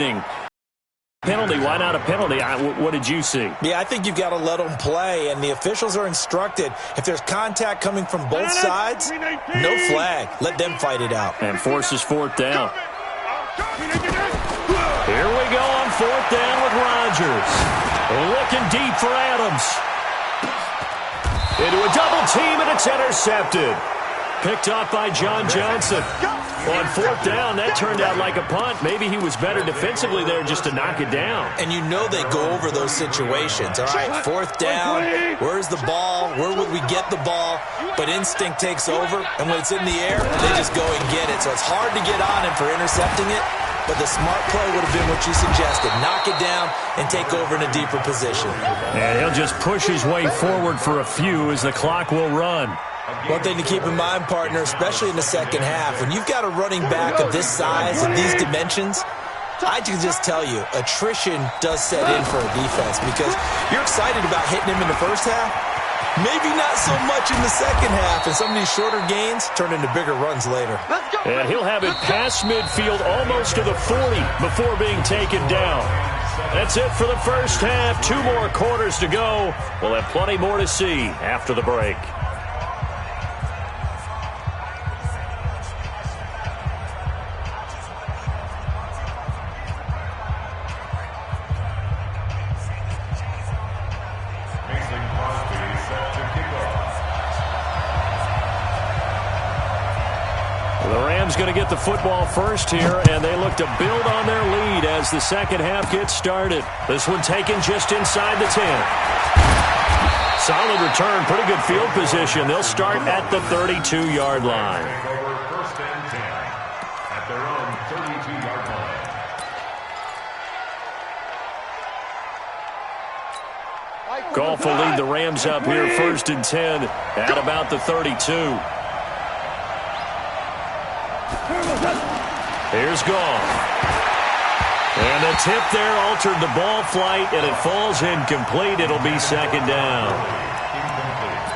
Penalty. Why not a penalty? What did you see? Yeah, I think you've got to let them play, and the officials are instructed if there's contact coming from both sides, no flag. Let them fight it out. And forces fourth down. Here we go on fourth down with Rodgers. Looking deep for Adams. Into a double team, and it's intercepted. Picked off by John Johnson. On fourth down, that turned out like a punt. Maybe he was better defensively there just to knock it down. And you know they go over those situations. All right, fourth down, where's the ball? Where would we get the ball? But instinct takes over, and when it's in the air, they just go and get it. So it's hard to get on him for intercepting it, but the smart play would have been what you suggested. Knock it down and take over in a deeper position. And he'll just push his way forward for a few as the clock will run. One thing to keep in mind, partner, especially in the second half, when you've got a running back of this size and these dimensions, I can just tell you, attrition does set in for a defense because you're excited about hitting him in the first half, maybe not so much in the second half, and some of these shorter gains turn into bigger runs later. And he'll have it past midfield almost to the 40 before being taken down. That's it for the first half. 2 more quarters to go. We'll have plenty more to see after the break. Going to get the football first here, and they look to build on their lead as the second half gets started. This one taken just inside the 10. Solid return, pretty good field position. They'll start at the 32-yard line. First and 10 at their own 32-yard line. Goff will lead the Rams up here first and 10 at about the 32. Here's Goff. And the tip there altered the ball flight, and it falls incomplete. It'll be second down.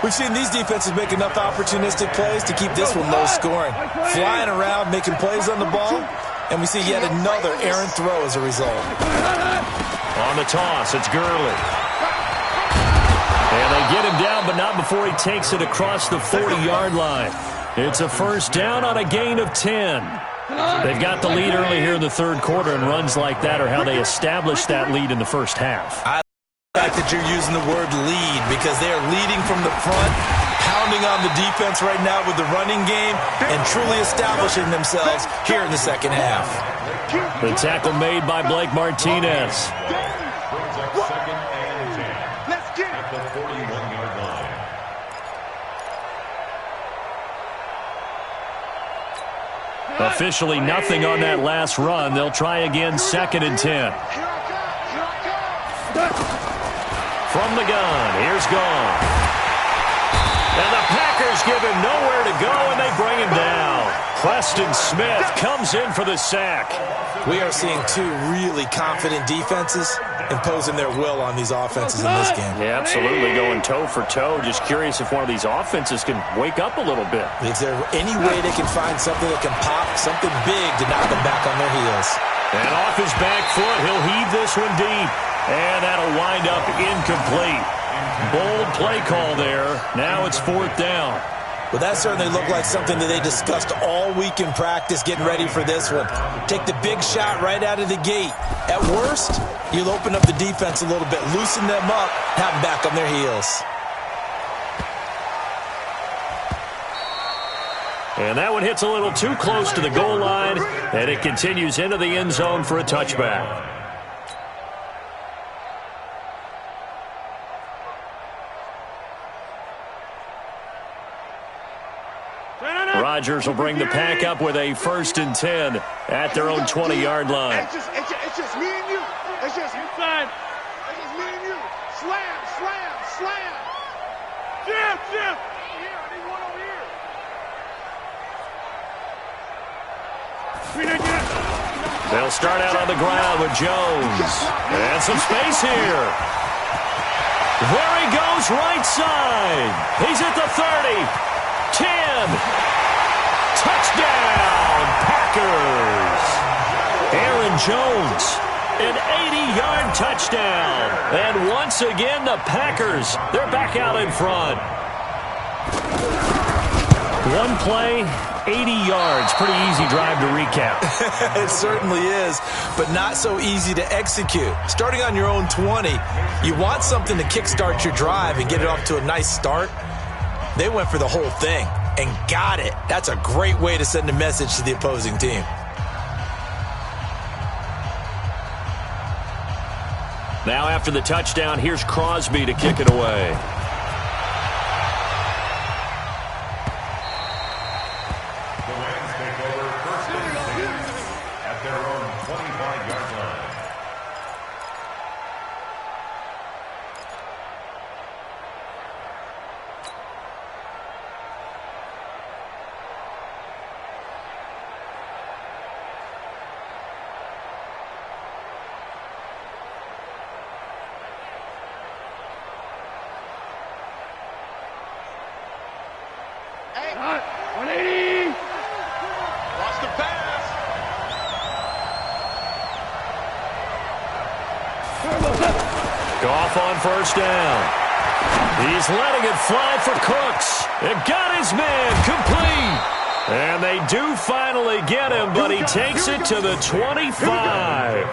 We've seen these defenses make enough opportunistic plays to keep this one low scoring. Flying around, making plays on the ball, and we see yet another errant throw as a result. On the toss, it's Gurley. And they get him down, but not before he takes it across the 40-yard line. It's a first down on a gain of 10. They've got the lead early here in the third quarter, and runs like that are how they established that lead in the first half. I like the fact that you're using the word lead because they are leading from the front, pounding on the defense right now with the running game, and truly establishing themselves here in the second half. The tackle made by Blake Martinez. Brings up second and 10 at the 41-yard line. Officially nothing on that last run. They'll try again second and 10. From the gun, here's Goff. And the Packers give him nowhere to go, and they bring him down. Preston Smith comes in for the sack. We are seeing two really confident defenses imposing their will on these offenses in this game. Yeah, absolutely, going toe for toe. Just curious if one of these offenses can wake up a little bit. Is there any way they can find something that can pop, something big to knock them back on their heels? And off his back foot, he'll heave this one deep. And that'll wind up incomplete. Bold play call there. Now it's fourth down. Well, that certainly looked like something that they discussed all week in practice, getting ready for this one. Take the big shot right out of the gate. At worst, you'll open up the defense a little bit, loosen them up, have them back on their heels. And that one hits a little too close to the goal line, and it continues into the end zone for a touchback. Rodgers will bring the pack up with a first and 10 at their own 20-yard line. It's just me and you. It's just inside. It's just me and you. Slam, slam, slam. Jim. Here, I need one over here. They'll start out on the ground with Jones. And some space here. There he goes, right side. He's at the 30. 10. Touchdown, Packers. Aaron Jones, an 80-yard touchdown. And once again, the Packers, they're back out in front. One play, 80 yards. Pretty easy drive to recap. It certainly is, but not so easy to execute. Starting on your own 20, you want something to kickstart your drive and get it off to a nice start. They went for the whole thing and got it. That's a great way to send a message to the opposing team. Now after the touchdown, here's Crosby to kick it away. Goff on first down. He's letting it fly for Cooks. It got his man complete. And they do finally get him, but he takes it to the 25.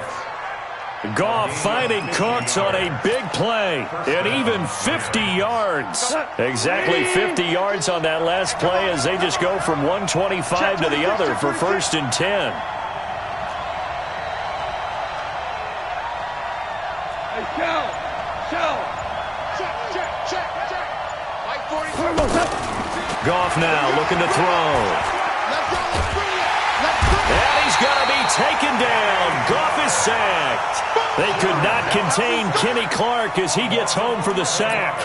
Goff finding Cooks on a big play. And even 50 yards. Exactly 50 yards on that last play as they just go from 125 to the other for 1st and 10. Goff now looking to throw. And he's going to be taken down. Goff is sacked. They could not contain Kenny Clark as he gets home for the sack.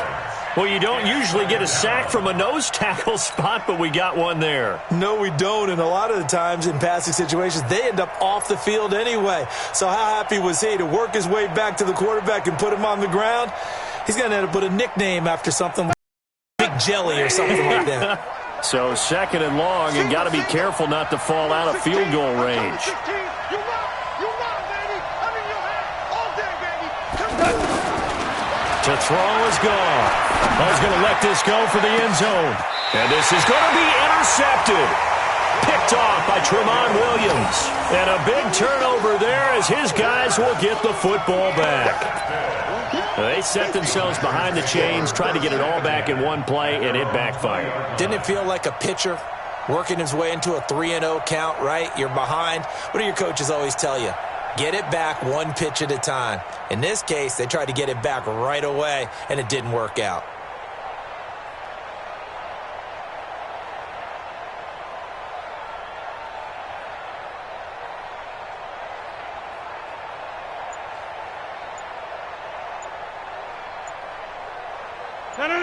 Well, you don't usually get a sack from a nose tackle spot, but we got one there. No, we don't, and a lot of the times in passing situations, they end up off the field anyway. So how happy was he to work his way back to the quarterback and put him on the ground? He's going to end up with a nickname after something like Big Jelly or something like that. So 2nd and long, and got to be careful not to fall out of field goal range. To throw is gone. He's going to let this go for the end zone. And this is going to be intercepted. Picked off by Tramon Williams. And a big turnover there as his guys will get the football back. They set themselves behind the chains, tried to get it all back in one play, and it backfired. Didn't it feel like a pitcher working his way into a 3-0 count, right? You're behind. What do your coaches always tell you? Get it back one pitch at a time. In this case, they tried to get it back right away, and it didn't work out.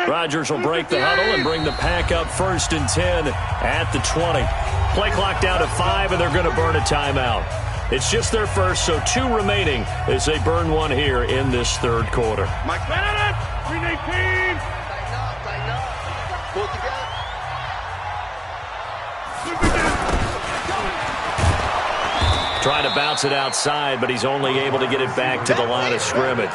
Rodgers will break the huddle and bring the Pack up 1st and 10 at the 20. Play clock down to 5, and they're going to burn a timeout. It's just their first, so 2 remaining as they burn one here in this 3rd quarter. Mike Bennett, 319. Pull together. Trying to bounce it outside, but he's only able to get it back to the line of scrimmage.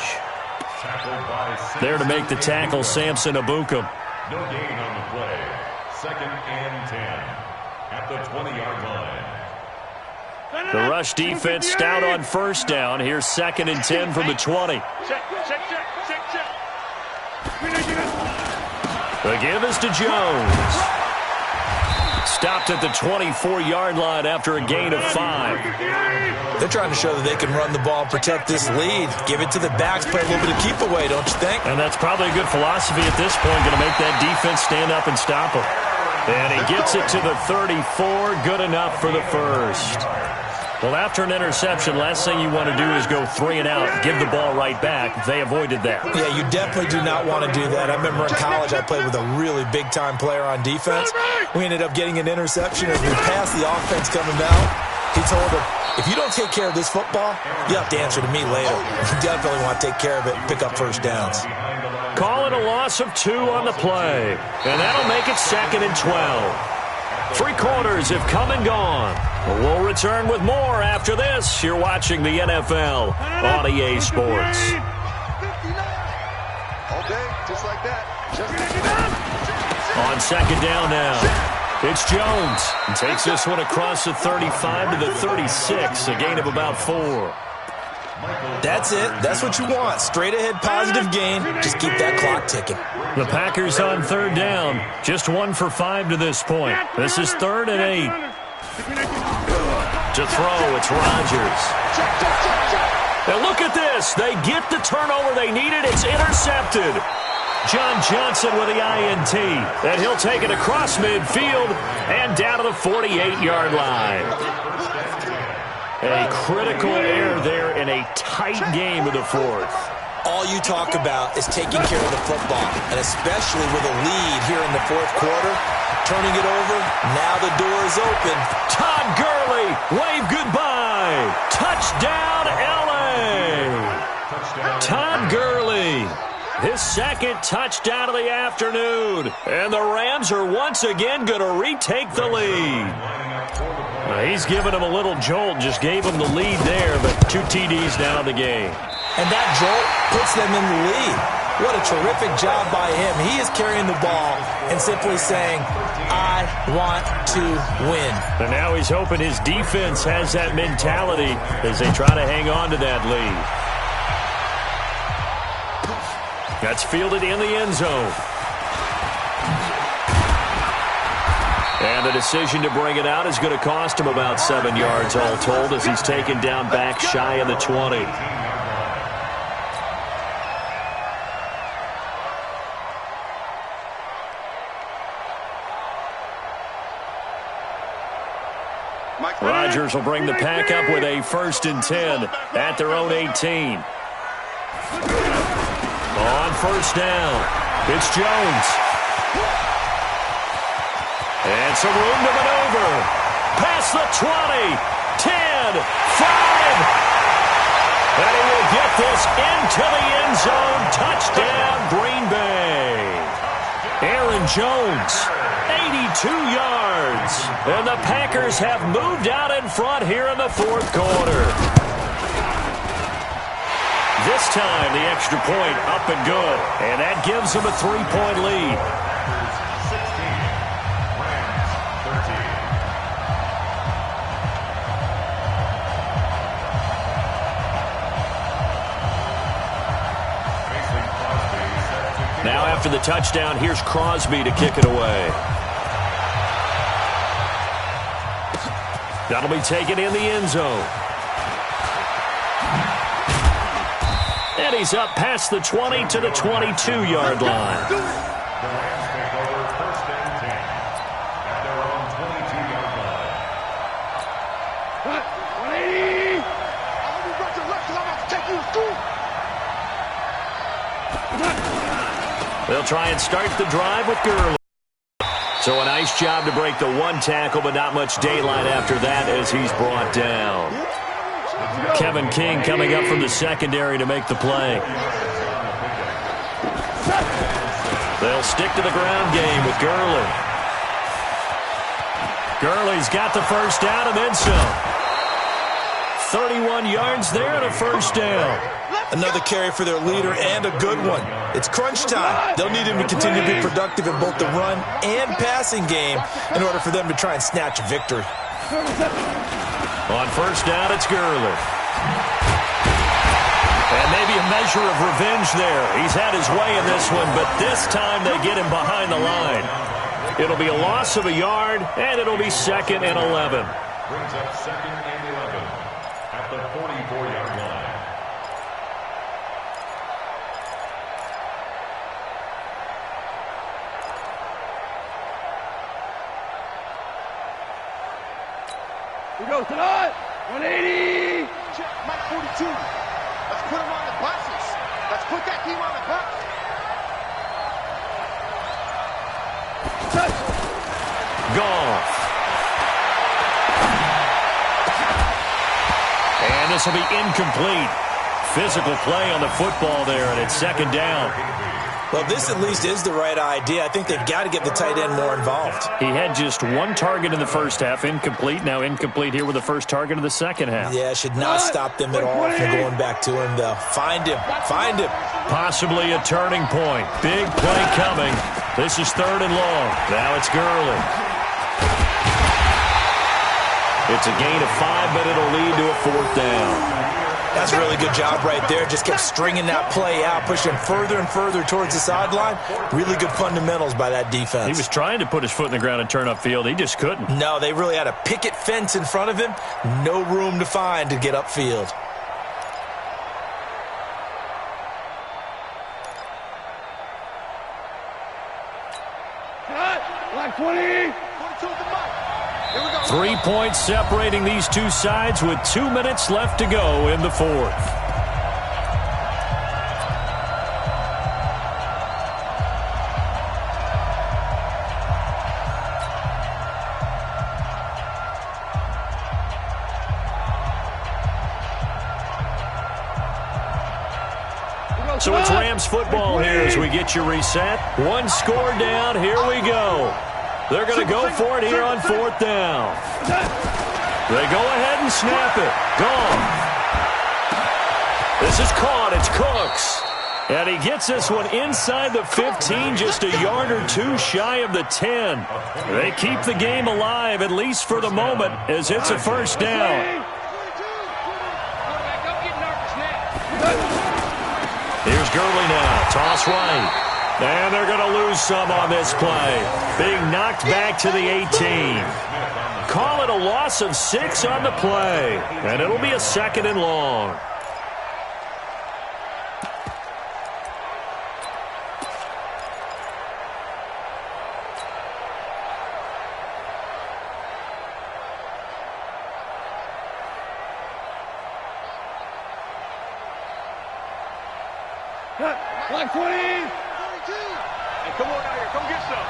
There to make the tackle, Samson Abukum. No gain on the play. 2nd and 10 at the 20-yard line. The rush defense stout on first down. Here's 2nd and 10 from the 20. The give is to Jones. Stopped at the 24-yard line after a gain of 5. They're trying to show that they can run the ball and protect this lead. Give it to the backs, play a little bit of keep away, don't you think? And that's probably a good philosophy at this point, going to make that defense stand up and stop him. And he gets it to the 34, good enough for the first. Well, after an interception, last thing you want to do is go 3 and out, give the ball right back. They avoided that. Yeah, you definitely do not want to do that. I remember in college I played with a really big-time player on defense. We ended up getting an interception as we passed the offense coming down. He told him, if you don't take care of this football, you have to answer to me later. You definitely want to take care of it and pick up first downs. Call it a loss of 2 on the play. And that'll make it 2nd and 12. 3 quarters have come and gone. We'll return with more after this. You're watching the NFL on EA Sports. All day, just like that. On second down now, it's Jones. And takes this one across the 35 to the 36, a gain of about 4. That's it. That's what you want. Straight ahead positive gain. Just keep that clock ticking. The Packers on third down. Just 1 for 5 to this point. This is 3rd and 8. To throw, it's Rodgers. And look at this. They get the turnover they needed. It's intercepted. John Johnson with the INT. And he'll take it across midfield and down to the 48-yard line. A critical error there in a tight game of the 4th. All you talk about is taking care of the football, and especially with a lead here in the 4th quarter. Turning it over, now the door is open. Todd Gurley, wave goodbye. Touchdown, L.A. Todd Gurley, his second touchdown of the afternoon. And the Rams are once again going to retake the lead. He's given him a little jolt, just gave him the lead there, but 2 TDs now in the game. And that jolt puts them in the lead. What a terrific job by him. He is carrying the ball and simply saying, I want to win. And now he's hoping his defense has that mentality as they try to hang on to that lead. That's fielded in the end zone. And the decision to bring it out is going to cost him about 7 yards all told as he's taken down back shy of the 20. Rodgers will bring the pack up with a 1st and 10 at their own 18. On 1st down, it's Jones. And some room to maneuver. Past the 20, 10, 5. And he will get this into the end zone. Touchdown, Green Bay. Aaron Jones, 82 yards. And the Packers have moved out in front here in the 4th quarter. This time, the extra point up and good. And that gives them a 3-point lead. Now after the touchdown, here's Crosby to kick it away. That'll be taken in the end zone. And he's up past the 20 to the 22-yard line. The Rams take over 1st and 10 at their own 22-yard line. 180. I'll be back to left because I'm about to take you to school. They'll try and start the drive with Gurley. So a nice job to break the 1 tackle, but not much daylight after that as he's brought down. Kevin King coming up from the secondary to make the play. They'll stick to the ground game with Gurley. Gurley's got the 1st down and then some. 31 yards there and a 1st down. Another carry for their leader and a good one. It's crunch time. They'll need him to continue to be productive in both the run and passing game in order for them to try and snatch a victory. On 1st down, it's Gurley. And maybe a measure of revenge there. He's had his way in this one, but this time they get him behind the line. It'll be a loss of a yard, and it'll be 2nd and 11. Brings up 2nd and 11 at the 44-yard line. We go tonight. 180. Check Mike 42. Let's put him on the buses. Let's put that team on the bus. Goff. And this will be incomplete. Physical play on the football there, and it's 2nd down. Well, this at least is the right idea. I think they've got to get the tight end more involved. He had just one target in the first half, incomplete. Now incomplete here with the first target of the second half. Yeah, should not stop them at all from going back to him, though. Find him. Find him. Possibly a turning point. Big play coming. This is 3rd and long. Now it's Gurley. It's a gain of 5, but it'll lead to a 4th down. That's a really good job right there. Just kept stringing that play out, pushing further and further towards the sideline. Really good fundamentals by that defense. He was trying to put his foot in the ground and turn upfield. He just couldn't. No, they really had a picket fence in front of him. No room to find to get upfield. Like 20. 3 points separating these two sides with 2 minutes left to go in the 4th. So it's Rams football here as we get you reset. One score down. Here we go. They're going to go for it here on 4th down. They go ahead and snap it. Gone. This is caught. It's Cooks. And he gets this one inside the 15, just a yard or 2 shy of the 10. They keep the game alive, at least for the moment, as it's a 1st down. Here's Gurley now. Toss right. And they're going to lose some on this play. Being knocked back to the 18. Call it a loss of 6 on the play. And it'll be a 2nd and long. Like 20. Hey, come on out here. Come get some.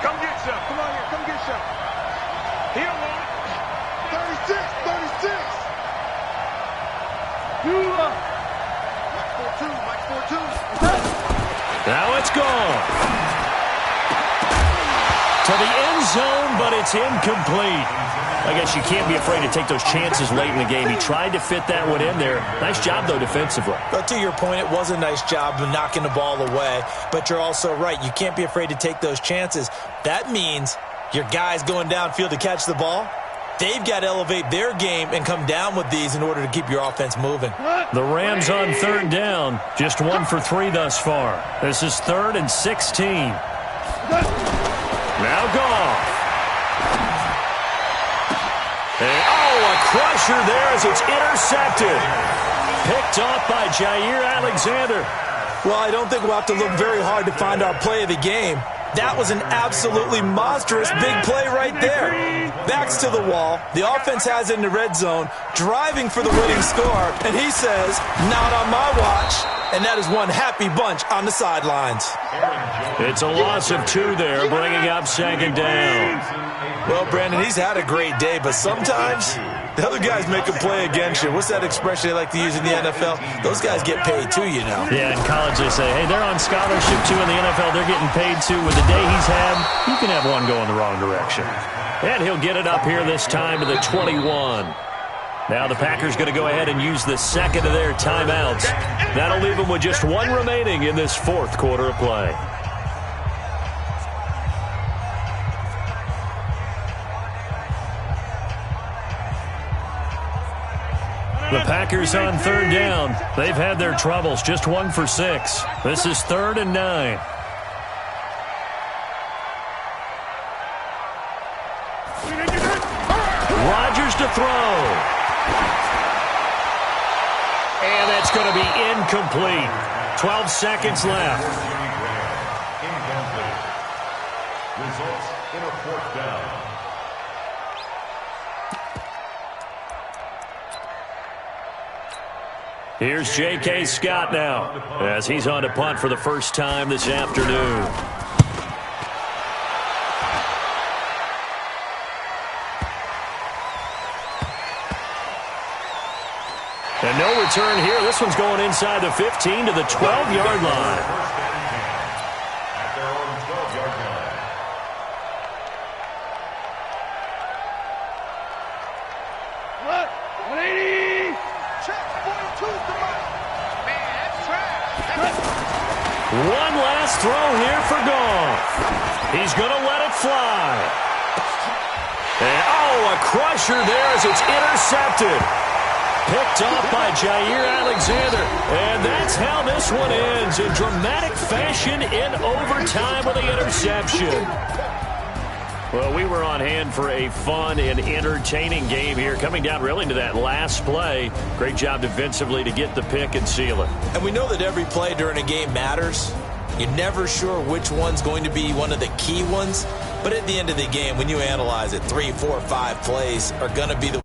Come get some. Come on here. Come get some. He don't want it. 36. 36. Mike 4-2. Now it's gone. To the end zone, but it's incomplete. I guess you can't be afraid to take those chances late in the game. He tried to fit that one in there. Nice job, though, defensively. But to your point, it was a nice job of knocking the ball away. But you're also right. You can't be afraid to take those chances. That means your guys going downfield to catch the ball, they've got to elevate their game and come down with these in order to keep your offense moving. The Rams on 3rd down. Just 1 for 3 thus far. This is 3rd and 16. Now Goff. And, a crusher there as it's intercepted. Picked off by Jair Alexander. Well, I don't think we'll have to look very hard to find our play of the game. That was an absolutely monstrous big play right there. Backs to the wall. The offense has it in the red zone, driving for the winning score. And he says, not on my watch. And that is one happy bunch on the sidelines. It's a loss of 2 there, bringing up 2nd down. Well, Brandon, he's had a great day, but sometimes the other guys make a play against you. What's that expression they like to use in the NFL? Those guys get paid too, you know. Yeah, in college they say, hey, they're on scholarship too. In the NFL, they're getting paid too. With the day he's had, you can have one go in the wrong direction. And he'll get it up here this time to the 21. Now the Packers going to go ahead and use the 2nd of their timeouts. That'll leave them with just 1 remaining in this 4th quarter of play. The Packers on 3rd down. They've had their troubles. Just 1 for 6. This is 3rd and 9. Rodgers to throw. And that's going to be incomplete. 12 seconds left. Incomplete. Results in a 4th down. Here's J.K. Scott now as he's on to punt for the first time this afternoon. And no return here. This one's going inside the 15 to the 12-yard line. One last throw here for Goff. He's going to let it fly. And, oh, a crusher there as it's intercepted. Picked off by Jair Alexander. And that's how this one ends, in dramatic fashion in overtime with the interception. Well, we were on hand for a fun and entertaining game here, coming down really to that last play. Great job defensively to get the pick and seal it. And we know that every play during a game matters. You're never sure which one's going to be one of the key ones. But at the end of the game, when you analyze it, 3, 4, 5 plays are going to be the